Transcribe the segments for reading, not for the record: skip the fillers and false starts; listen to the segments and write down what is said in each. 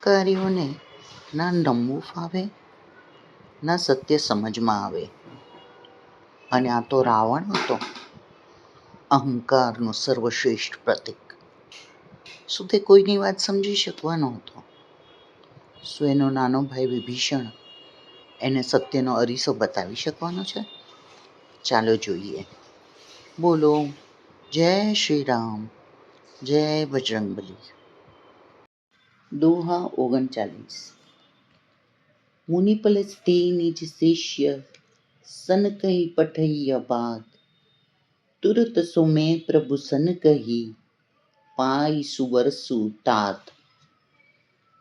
અહંકારીઓને ના નમવું ફાવે ના સત્ય સમજમાં આવે. અને આ તો રાવણ હતો, અહંકારનું સર્વશ્રેષ્ઠ પ્રતીક. શું તે કોઈની વાત સમજી શકવાનો હતો? શું એનો નાનો ભાઈ વિભીષણ એને સત્યનો અરીસો બતાવી શકવાનો છે? ચાલો જોઈએ. બોલો જય શ્રી રામ, જય બજરંગબલી. દોહા 39. मुनि पलस ते निज शिष्य सन कही पठैया बात, तुरत सुमे प्रभु सन कही पाई सुवरसु तात.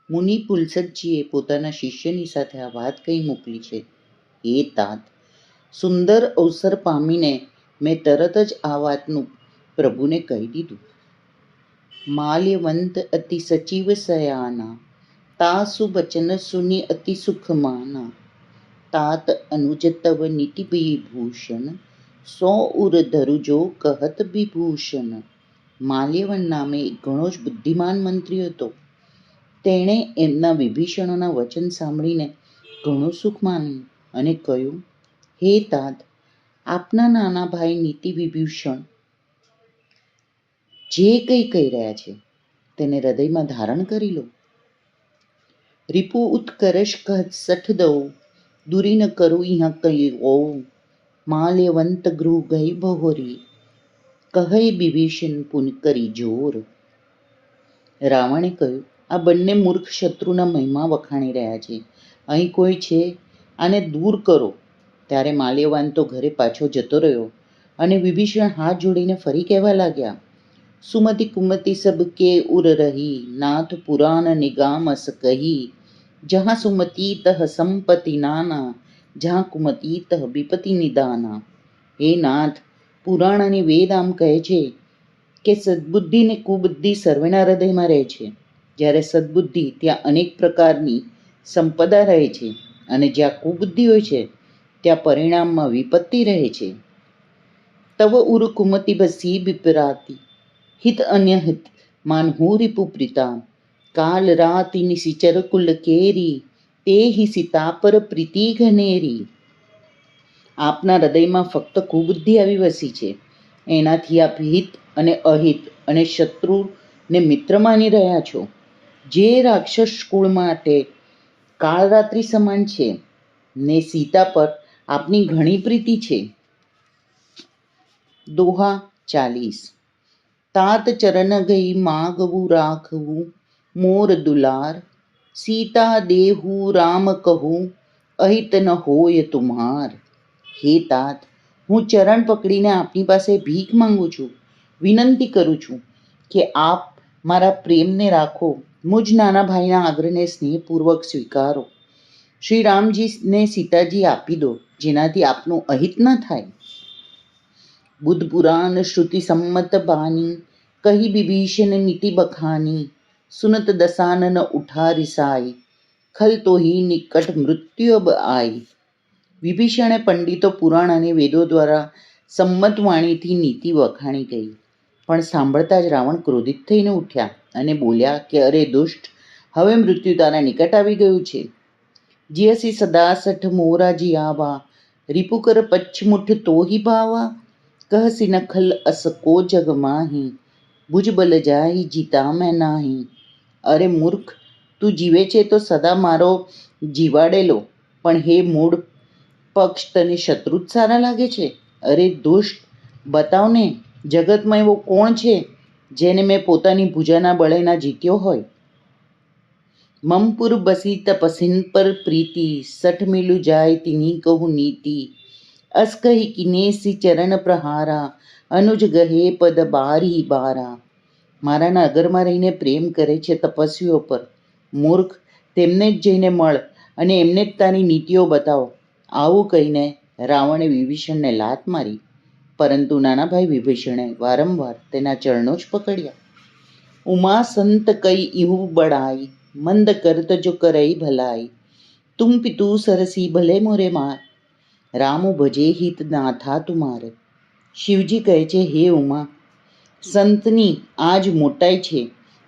મુનિ પુલસતજીએ પોતાના શિષ્યની સાથે આ વાત કહી મોકલી છે. એ તાત, સુંદર અવસર પામીને મેં તરત જ આ વાતનું પ્રભુને કહી દીધું. માલ્યવંત અતિ સચિવ સયાના, તાસુ બચન સુની અતિ સુખ માના. तात अनुज तव नीति विभूषण, सौ उर धरुजो कहत विभूषण. માલ્યવન નામે એક ઘણો જ બુદ્ધિમાન મંત્રી હતો. તેણે એમના વિભીષણોના વચન સાંભળીને ઘણું સુખ માન્યું અને કહ્યું, હે તાત, આપના નાના ભાઈ નીતિ વિભૂષણ જે કંઈ કહી રહ્યા છે તેને હૃદયમાં ધારણ કરી લો. રિપુ ઉત્કર્ષ કહત સઠ દઉ, દુરી ન કરું ઇહા કઈ ઓ. માલ્યવંત ગૃહ ગઈ બહોરી, કહે વિભીષણ પુન કરી જોર. રાવણે કહ્યું, આ બંને મૂર્ખ શત્રુના મહિમા વખાણી રહ્યા છે. અહીં કોઈ છે, આને દૂર કરો. ત્યારે માલ્યવાન તો ઘરે પાછો જતો રહ્યો અને વિભીષણ હાથ જોડીને ફરી કહેવા લાગ્યા, સુમતિ કુમતિ સબ કે ઉર રહી, નાથ પુરાણ નિગામ અસ કહી. જहाँ સુમતિ તહ સંપત્તિ નાના, જहाँ કુમતિ તહ વિપતિ નિદાના. હે નાથ, પુરાણ અને વેદ આમ કહે છે કે સદબુદ્ધિ ને કુબુદ્ધિ સર્વેના હૃદયમાં રહે છે. જ્યારે સદબુદ્ધિ ત્યાં અનેક પ્રકારની સંપદા રહે છે અને જ્યાં કુબુદ્ધિ હોય છે ત્યાં પરિણામમાં વિપત્તિ રહે છે. તવ ઉર કુમતિ બસી વિપરાતી, હિત અન્ય હિત માનહુ રિપુપ્રીતા. કાલ રાતિ નિશિચર કુલ કેરી, તે હિ સીતા પર પ્રીતિ ઘનેરી. આપના હૃદયમાં ફક્ત કુબુદ્ધિ આવી વસી છે. એનાથી આપ હિત અને અહિત અને શત્રુને મિત્ર માની રહ્યા છો. જે રાક્ષસ કુળ માટે કાળરાત્રિ સમાન છે ને સીતા પર આપની ઘણી પ્રીતિ છે. દોહા 40. तात चरण गई मागवु राखवु, मोर दुलार. सीता देहु राम कहूँ, अहित ન હોય તુમ્હાર. હે તાત, હું ચરણ પકડીને આપની પાસે ભીખ માંગુ છું, વિનંતી કરું છું કે આપ મારા પ્રેમને રાખો, મુજ નાના ભાઈના આગ્રહને સ્નેહપૂર્વક સ્વીકારો. શ્રી રામજીને સીતાજી આપી દો, જેનાથી આપનું અહિત ન થાય. બુદ્ધ પુરાણ શ્રુતિ સંમત બાની, કહી વિભીષણ નીતિ બખાની. સુનત દસાનન ઉઠા રિસાઈ, ખલ તો હી નિકટ મૃત્યુ અબ આઈ. વિભીષણે પંડિતો પુરાણ અને વેદો દ્વારા સંમત વાણીથી નીતિ વખાણી ગઈ. પણ સાંભળતા જ રાવણ ક્રોધિત થઈને ઉઠ્યા અને બોલ્યા કે અરે દુષ્ટ, હવે મૃત્યુ તારા નિકટ આવી ગયું છે. જીયસી સદા સઠ મોરા જીયાવા, રિપુકર પચ્છમુઠ તોહી ભાવા. કહસી નખલ અસકો જગ માહી, ભુજબલ જાહી જીતા મેં નાહી. અરે મૂર્ખ, તું જીવે છે તો સદા મારો જીવાડેલો, પણ હે મૂળ પક્ષ, તને શત્રુ જ સારા લાગે છે. અરે દુષ્ટ, બતાવને, જગતમાં એવો કોણ છે જેને મેં પોતાની ભુજાના બળે ના જીત્યો હોય. મમપુર બસી તપસિન પર પ્રીતિ, સઠ મિલું જાય તિની કહું નીતિ. અસ કહી કિનેસી ચરણ પ્રહારા, અનુજ ગહે પદ બારી બારા. મારા નગરમાં રહીને પ્રેમ કરે છે તપસ્વીઓ પર. મૂર્ખ, તેમને જ જઈને મળ અને એમને જ તારી નીતિઓ બતાવો. આવું કહીને રાવણે વિભીષણને લાત મારી, પરંતુ નાના ભાઈ વિભીષણે વારંવાર તેના ચરણો જ પકડ્યા. ઉમા સંત કઈ ઇહું બડાઈ, મંદ કરત જો કરઈ ભલાઈ. તુમ પિતુ સરસી ભલે મોરે માર, રામુ ભજે હિત નાથા તુમારે. શિવજી કહે છે, હે ઉમા, સંતની આ જ મોટાઈ છે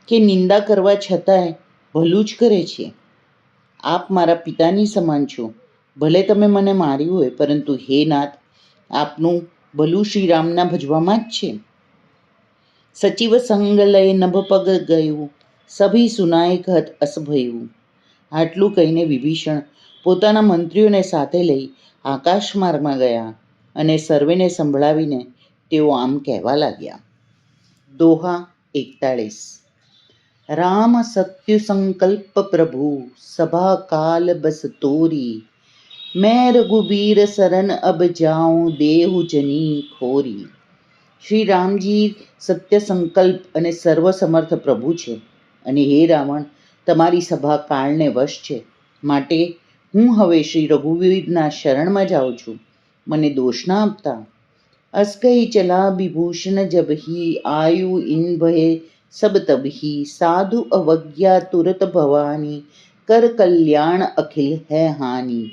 કે નિંદા કરવા છતાંય ભલું જ કરે છે. આપ મારા પિતાની સમાન છો. ભલે તમે મને માર્યું હોય, પરંતુ હે નાથ, આપનું ભલું શ્રીરામના ભજવામાં જ છે. સચિવ સંગ લય નભ પગ ગયું, સભી સુનાય કહત અસ ભયું. આટલું કહીને વિભીષણ પોતાના મંત્રીઓને સાથે લઈ આકાશ માર્ગમાં ગયા અને સર્વેને સંભળાવીને તેઓ આમ કહેવા લાગ્યા. દોહા 41. રામ સત્ય સંકલ્પ પ્રભુ, સભા કાલ બસ તોરી. મેં રઘુબીર શરણ અબ જાઉં, દેહુ જની ખોરી. શ્રી રામજી સત્ય સંકલ્પ અને સર્વસમર્થ પ્રભુ છે, અને હે રાવણ, તમારી સભા કાળને વશ છે. માટે હું હવે શ્રી રઘુવીરના શરણમાં જાઉં છું. મને દોષ ના આપતા. અસ કહી ચલા વિભૂષણ જબહી, આયુ ઇન ભય સબ તબહી. સાધુ અવજ્ઞા તુરત ભવાની, કર કલ્યાણ અખિલ હૈ હાની.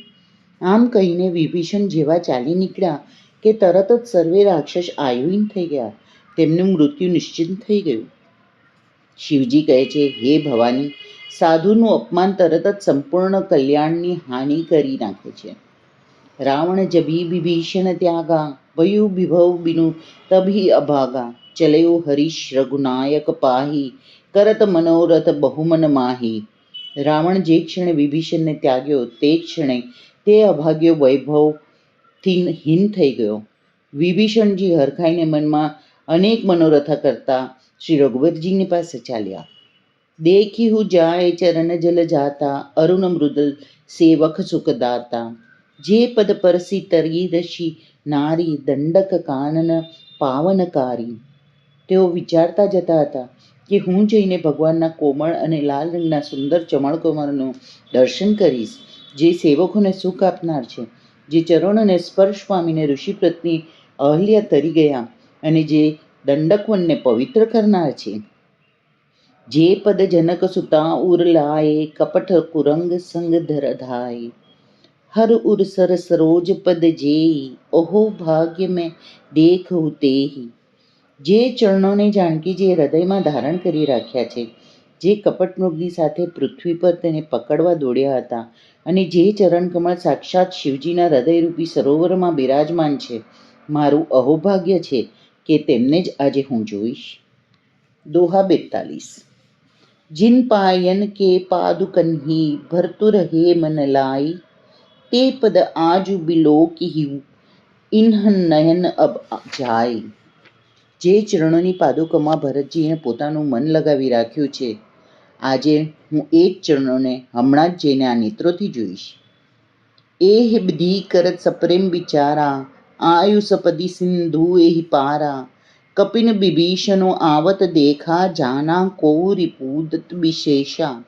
આમ કહીને વિભીષણ જેવા ચાલી નીકળ્યા કે તરત જ સર્વે રાક્ષસ આયુહીન થઈ ગયા. તેમનું મૃત્યુ નિશ્ચિત થઈ ગયું. શિવજી કહે છે, હે ભવાની, સાધુનું અપમાન તરત જ સંપૂર્ણ કલ્યાણની હાનિ કરી નાખે છે. રાવણ જબી વિભીષણ ત્યાગા, ભયું વિભવ બિનુ તભી અભાગા. ચલયો હરીશ રઘુનાયક પાહી, કરત મનોરથ બહુમન માહી. રાવણ જે ક્ષણે વિભીષણને ત્યાગ્યો તે ક્ષણે તે અભાગ્યો વૈભવથી હીન થઈ ગયો. વિભીષણજી હરખાઈને મનમાં અનેક મનોરથા કરતા શ્રી રઘુવરજીની પાસે ચાલ્યા. દેખી હું જાય ચરણ જલ જાતા, અરુણ મૃદલ સેવક સુખદાતા. જે પદ પરસી તરી રશી નારી, દંડક કાનન પાવનકારી. તેઓ વિચારતા જતા હતા કે હું જઈને ભગવાનના કોમળ અને લાલ રંગના સુંદર ચમળકમળનું દર્શન કરીશ, જે સેવકોને સુખ આપનાર છે, જે ચરણોને સ્પર્શ પામીને ઋષિપત્ની અહલ્યા તરી ગયા અને જે દંડકવનને પવિત્ર કરનાર છે. જે પદ જનક સુતા ઉર લાએ, કપટ કુરંગ સંગ ધરધાય. હર ઉર સર સરોજ પદ જેઈ, ઓહો ભાગ્ય મેં દેખું તેહી. જે ચરણોને જાનકીજીએ હૃદયમાં ધારણ કરી રાખ્યા છે, જે કપટ મૃગની સાથે પૃથ્વી પર તેને પકડવા દોડ્યા હતા, અને જે ચરણકમળ સાક્ષાત શિવજીના હૃદયરૂપી સરોવરમાં બિરાજમાન છે, મારું અહોભાગ્ય છે કે તેમને જ આજે હું જોઈશ. દોહા 42. जिन पायन के पादुकन्ही, भरतु रहे मन लाई. ते पद आज बिलोकिहु, इन्हन नयन અબ જાય. જે ચરણોની પાદુકોમાં ભરતજીએ પોતાનું મન લગાવી રાખ્યું છે, આજે હું એ જ ચરણોને હમણાં જ જઈને આ નેત્રોથી જોઈશ. એહ બધી કરત સપ્રેમ બિચારા, આયુષ પદી સિંધુ એહી પારા. કપિન બિભીષણો આવત દેખા, જાના કો રિપુદત વિશેષા.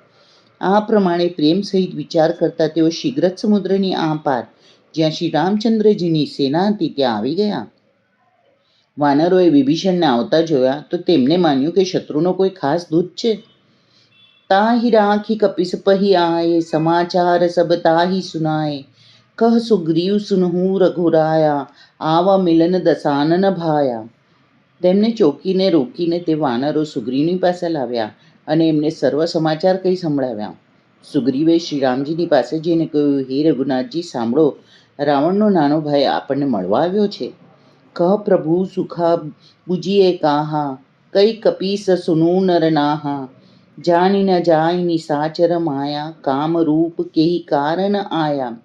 આ પ્રમાણે પ્રેમ સહિત વિચાર કરતા તેઓ શીઘ્ર જ સમુદ્રની આ પાર, જ્યાં શ્રી રામચંદ્રજીની સેના હતી, ત્યાં આવી ગયા. વાનરોએ વિભીષણને આવતા જોયા તો તેમને માન્યું કે શત્રુનો કોઈ ખાસ દૂત છે. તાહી રાખી કપિસ પહી આયે, સમાચાર સબ તાહી સુનાય. કહ સુગ્રીવ સુનહુ રઘુરાયા, આવા મિલન દસાનન ભાયા. તેમને ચોકીને રોકીને તે વાનરો સુગ્રીવની પાસે લાવ્યા અને એમને સર્વ સમાચાર કહી સંભળાવ્યા. સુગ્રીવે શ્રી રામજીની પાસે જઈને કહ્યું, હે રઘુનાથજી, સાંભળો, રાવણનો નાનો ભાઈ આપણને મળવા આવ્યો છે. કહ પ્રભુ સુખા બુજીએ કાહા, કઈ કપીસ સુનુ નર નાહા. જાની ન જાય નિસાચર માયા, કામ રૂપ કેહી કારણ આયા.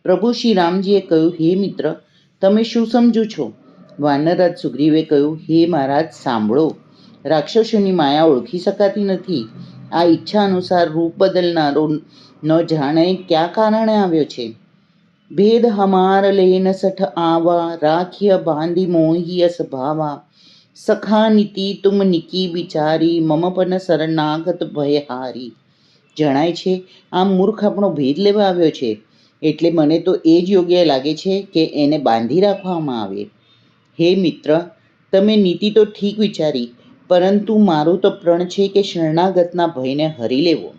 પ્રભુ શ્રી રામજીએ કહ્યું, હે મિત્ર, તમે શું સમજો છો? વાનરરાજ સુગ્રીવે કહ્યું, હે મહારાજ, સાંભળો, રાક્ષસોની માયા ઓળખી શકાતી નથી. આ ઈચ્છા અનુસાર રૂપ બદલનારો ન જાણે ક્યાં કારણે આવ્યો છે. ભેદ હમાર લેન સઠ આવા, રાખ્ય બાંધી મોહી અસ ભાવા. સખા નીતિ તુમ નિકી બિચારી, મમ પન શરણાગત ભયહારી. જણાય છે આ મૂર્ખ આપણો ભેદ લેવા આવ્યો છે, એટલે મને તો એ જ યોગ્ય લાગે છે કે એને બાંધી રાખવામાં આવે. હે મિત્ર, તમે નીતિ તો ઠીક વિચારી, પરંતુ મારું તો પ્રણ છે કે શરણાગતના ભયને હરી લેવો.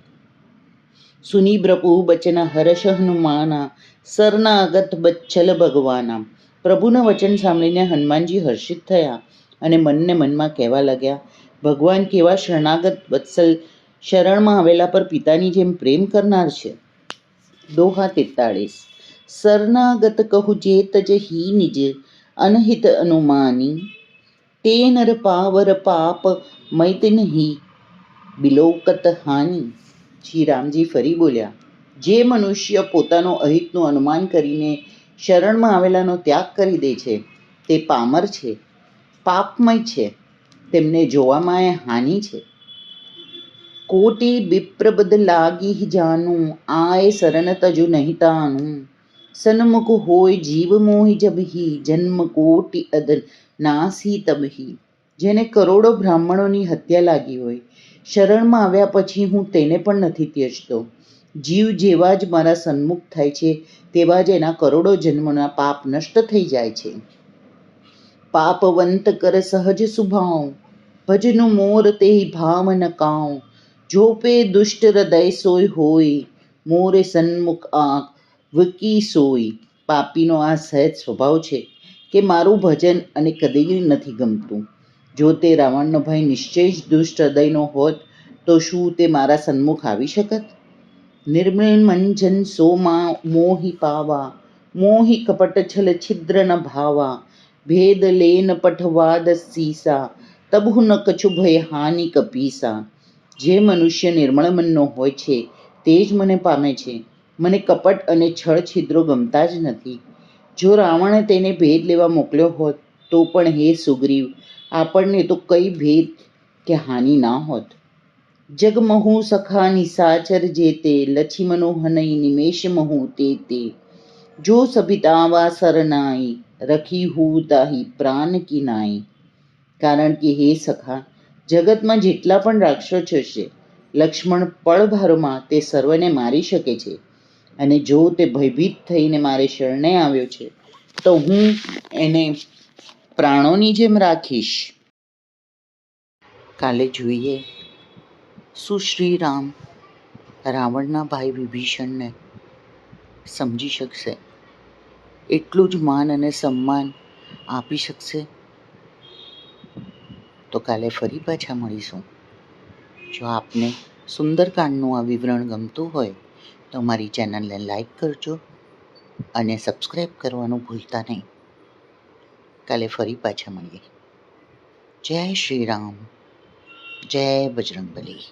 સુની પ્રભુ બચન હર્ષ હનુમાના, શરણાગત બચ્છલ ભગવાના. પ્રભુના વચન સાંભળીને હનુમાનજી હર્ષિત થયા અને મનને મનમાં કહેવા લાગ્યા, ભગવાન કેવા શરણાગત વત્સલ શરણમાં આવેલા પર પિતાની જેમ પ્રેમ કરનાર છે. દોહા 43. શરણાગત કહું જે તજ હી નિજ અનહિત અનુમાની, તે નર પાવર પાપ મૈત નહીં બિલોકત હાનિ. શ્રી રામજી ફરી બોલ્યા, જે મનુષ્ય પોતાનો અહિતનું અનુમાન કરીને શરણમાં આવેલાનો ત્યાગ કરી દે છે તે પામર છે, પાપમય છે, તેમને જોવામાં એ હાનિ છે. કોટી વિપ્રબદ લાગી જાનું, આય શરણ તજુ નહીં તાનું. સન્મુખ હોય જીવ મોહી જબહી, જન્મ કોટી અદર નાસી તબહી. જેને કરોડો બ્રાહ્મણોની હત્યા લાગી હોય, શરણમાં આવ્યા પછી હું તેને પણ નથી ત્યજતો. જીવ જેવા જ મારા સન્મુખ થાય છે તેવા જ એના કરોડો જન્મોના પાપ નષ્ટ થઈ જાય છે. પાપવંત કર સહજ સુભાવ, ભજનું મોર તે ભાવ ન કાવ. જો પે દુષ્ટ હૃદય સોય હોય, મોરે સન્મુખ આંખ વકી સોય. પાપીનો આ સહેજ સ્વભાવ છે કે મારું ભજન અને કદી નથી ગમતું. જો તે રાવણનો ભાઈ નિશ્ચય જ દુષ્ટ હૃદયનો હોત તો શું તે મારા સન્મુખ આવી શકત? નિર્મળ મંજન સો મોહી પાવા, મોહી કપટ છલ છિદ્ર ન ભાવા. ભેદ લેન પઠવાદ સીસા, તબહુ ન કછુ ભય હાનિ કપીસા. જે મનુષ્ય નિર્મળ મનનો હોય છે તે જ મને પામે છે. મને કપટ અને છળ છિદ્રો ગમતા જ નથી. જો રાવણે તેને ભેદ લેવા મોકલ્યો હોત તો પણ હે સુગ્રીવ, આપણને તો કઈ ભેદ કે હાનિ ના હોત. જગમહુ સખા નિશાચર જેતે, લછી મનોહનઈ નિમેષ મહુ તે. જો સભિતાવા સરનાઈ, રખી હું તાહી પ્રાણ કી નાઈ. કારણ કે હે સખા, જગતમાં જેટલા પણ રાક્ષસો છે, લક્ષ્મણ પળભારમાં તે સર્વને મારી શકે છે. અને જો તે ભયભીત થઈને મારે શરણે આવ્યો છે તો હું એને પ્રાણોની જેમ રાખીશ. કાલે જોઈએ શું શ્રી રામ રાવણના ભાઈ વિભીષણને સમજી શકશે, એટલું જ માન અને સન્માન આપી શકશે. તો કાલે ફરી પાછા મળીશું. જો આપને સુંદરકાંડનું આ વિવરણ ગમતું હોય તો મારી ચેનલને લાઈક કરજો અને સબસ્ક્રાઈબ કરવાનું ભૂલતા નહીં. કાલે ફરી પાછા મળીએ. જય શ્રી રામ, જય બજરંગબલી.